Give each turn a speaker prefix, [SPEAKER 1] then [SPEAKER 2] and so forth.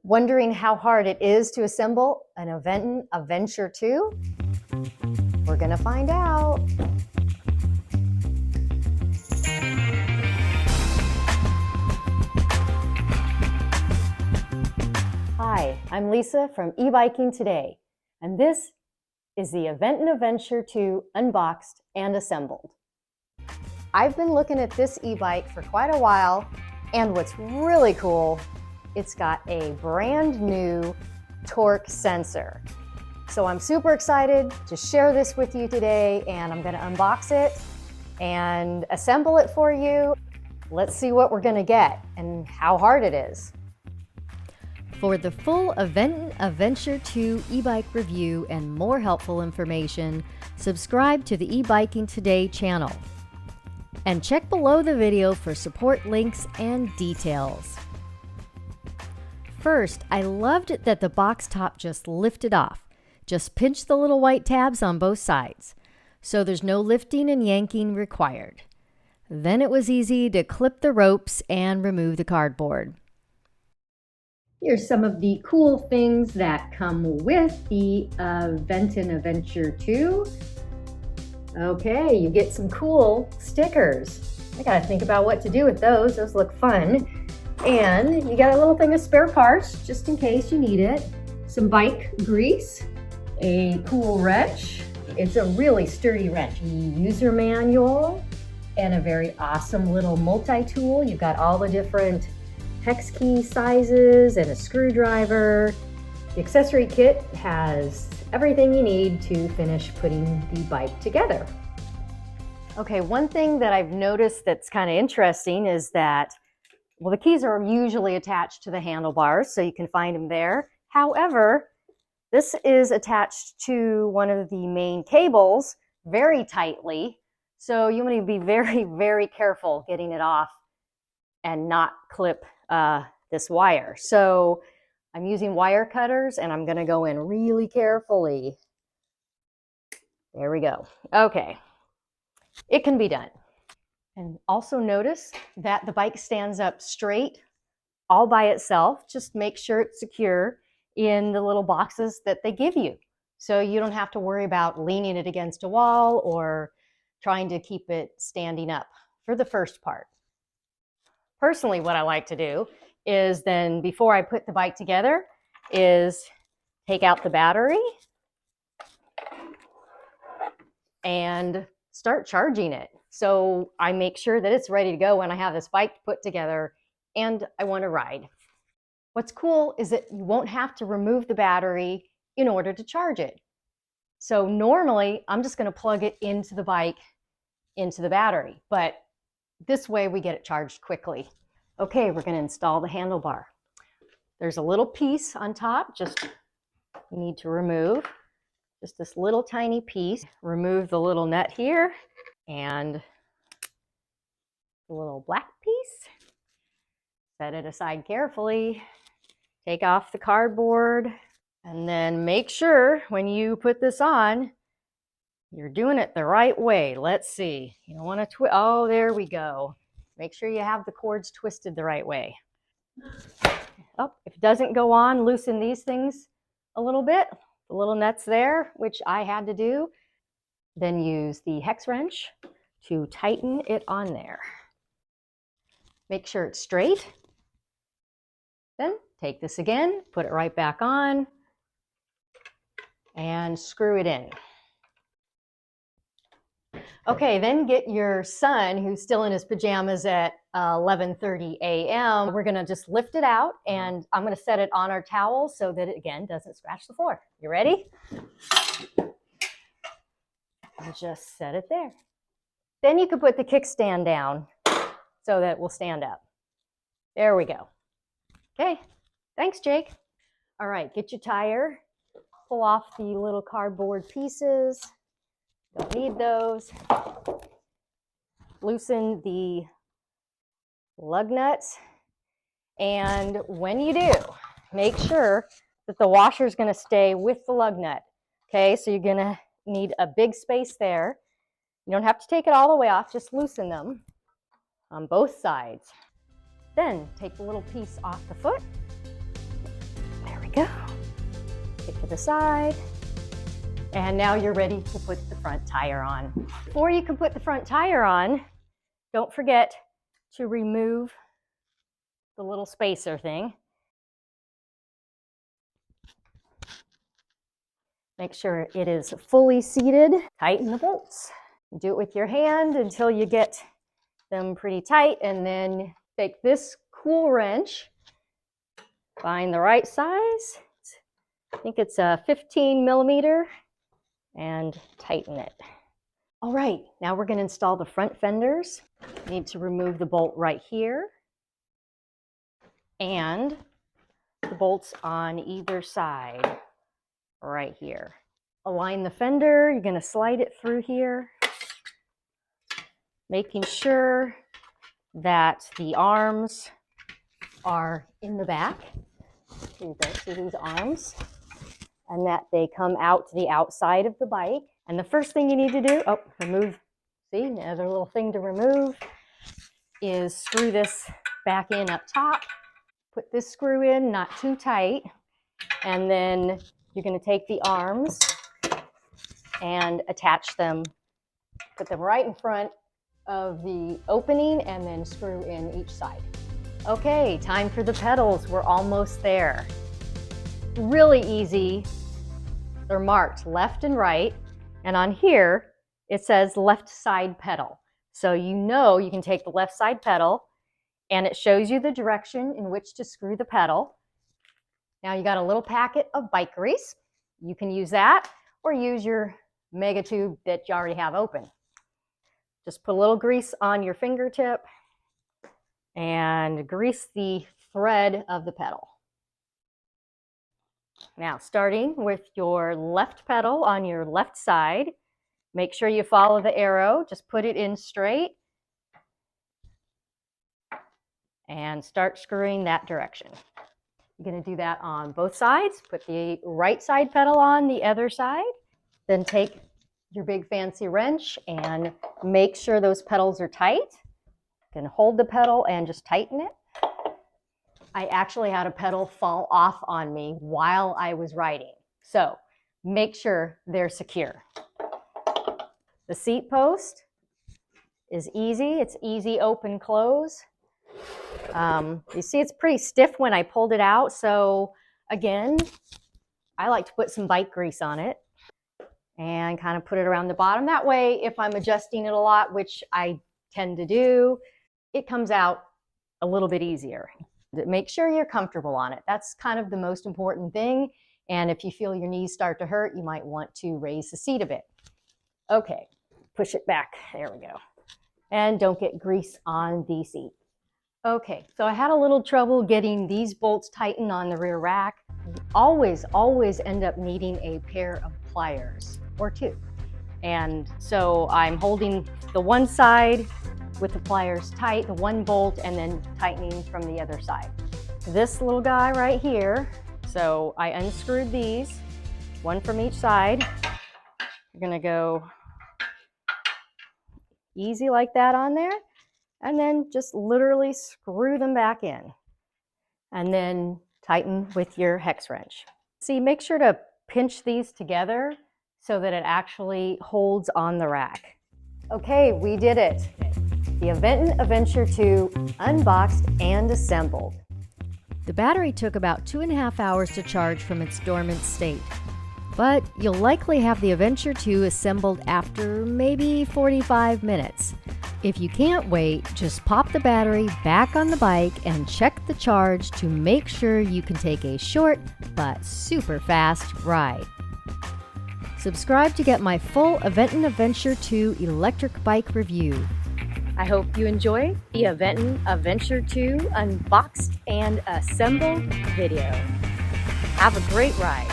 [SPEAKER 1] Wondering how hard it is to assemble an Aventon Aventure.2? We're gonna find out. Hi, I'm Lisa from eBiking Today, and this is the Aventon Aventure.2 Unboxed and Assembled. I've been looking at this e-bike for quite a while, and what's really cool, it's got a brand new torque sensor. So I'm super excited to share this with you today, and I'm gonna unbox it and assemble it for you. Let's see what we're gonna get and how hard it is. For the full Aventon Aventure.2 e-bike review and more helpful information, subscribe to the eBiking Today channel. And check below the video for support links and details. First, I loved that the box top just lifted off. Just pinch the little white tabs on both sides, so there's no lifting and yanking required. Then it was easy to clip the ropes and remove the cardboard. Here's some of the cool things that come with the Aventon Aventure.2. Okay, you get some cool stickers. I gotta think about what to do with those. Those look fun. And you got a little thing of spare parts, just in case you need it. Some bike grease, a cool wrench. It's a really sturdy wrench. User manual, and a very awesome little multi-tool. You've got all the different hex key sizes and a screwdriver. The accessory kit has everything you need to finish putting the bike together. Okay, one thing that I've noticed that's kind of interesting is that, well, the keys are usually attached to the handlebars, so you can find them there. However, this is attached to one of the main cables very tightly, so you want to be very, very careful getting it off and not clip this wire. So I'm using wire cutters, and I'm going to go in really carefully. There we go. Okay, it can be done. And also notice that the bike stands up straight all by itself. Just make sure it's secure in the little boxes that they give you. So you don't have to worry about leaning it against a wall or trying to keep it standing up for the first part. Personally, what I like to do is then, before I put the bike together, is take out the battery and start charging it. So I make sure that it's ready to go when I have this bike put together and I want to ride. What's cool is that you won't have to remove the battery in order to charge it. So normally I'm just going to plug it into the bike, into the battery, but this way we get it charged quickly. Okay, we're going to install the handlebar. There's a little piece on top, just you need to remove. Just this little tiny piece. Remove the little nut here and the little black piece. Set it aside carefully. Take off the cardboard, and then make sure when you put this on, you're doing it the right way. Let's see. You don't want to twist. Oh, there we go. Make sure you have the cords twisted the right way. Oh, if it doesn't go on, loosen these things a little bit. The little nuts there, which I had to do. Then use the hex wrench to tighten it on there. Make sure it's straight. Then take this again, put it right back on, and screw it in. Okay, then get your son, who's still in his pajamas at 11:30 a.m. We're gonna just lift it out, and I'm gonna set it on our towel so that it, again, doesn't scratch the floor. You ready? And just set it there. Then you can put the kickstand down so that it will stand up. There we go. Okay, thanks, Jake. All right, get your tire, pull off the little cardboard pieces. Don't need those. Loosen the lug nuts. And when you do, make sure that the washer is going to stay with the lug nut. Okay, so you're going to need a big space there. You don't have to take it all the way off, just loosen them on both sides. Then take the little piece off the foot go. Kick to the side. And now you're ready to put the front tire on. Before you can put the front tire on, don't forget to remove the little spacer thing. Make sure it is fully seated. Tighten the bolts. Do it with your hand until you get them pretty tight, and then take this cool wrench, find the right size. I think it's a 15 millimeter, and tighten it. All right, now we're going to install the front fenders. You need to remove the bolt right here and the bolts on either side right here. Align the fender. You're going to slide it through here, making sure that the arms are in the back. Here you go, see these arms? And that they come out to the outside of the bike. And the first thing you need to do, remove, see, another little thing to remove, is screw this back in up top. Put this screw in, not too tight. And then you're going to take the arms and attach them, put them right in front of the opening, and then screw in each side. Okay, time for the pedals. We're almost there. Really easy. They're marked left and right, and on here it says left side pedal. So you know you can take the left side pedal, and it shows you the direction in which to screw the pedal. Now you got a little packet of bike grease. You can use that or use your mega tube that you already have open. Just put a little grease on your fingertip and grease the thread of the pedal. Now, starting with your left pedal on your left side, make sure you follow the arrow. Just put it in straight and start screwing that direction. You're going to do that on both sides. Put the right side pedal on the other side. Then take your big fancy wrench and make sure those pedals are tight. You can hold the pedal and just tighten it. I actually had a pedal fall off on me while I was riding, so make sure they're secure. The seat post is easy. It's easy open close. You see it's pretty stiff when I pulled it out, so again, I like to put some bike grease on it and kind of put it around the bottom. That way, if I'm adjusting it a lot, which I tend to do, it comes out a little bit easier. Make sure you're comfortable on it. That's kind of the most important thing. And if you feel your knees start to hurt, you might want to raise the seat a bit. Okay, push it back. There we go. And don't get grease on the seat. Okay, so I had a little trouble getting these bolts tightened on the rear rack. Always end up needing a pair of pliers or two. And so I'm holding the one side with the pliers tight, the one bolt, and then tightening from the other side. This little guy right here, so I unscrewed these, one from each side. You're gonna go easy like that on there, and then just literally screw them back in. And then tighten with your hex wrench. See, make sure to pinch these together so that it actually holds on the rack. Okay, we did it. The Aventon Aventure.2 Unboxed and Assembled. The battery took about 2.5 hours to charge from its dormant state, but you'll likely have the Aventure.2 assembled after maybe 45 minutes. If you can't wait, just pop the battery back on the bike and check the charge to make sure you can take a short but super fast ride. Subscribe to get my full Aventon Aventure.2 electric bike review. I hope you enjoy the Aventon Aventure.2 Unboxed and Assembled video. Have a great ride.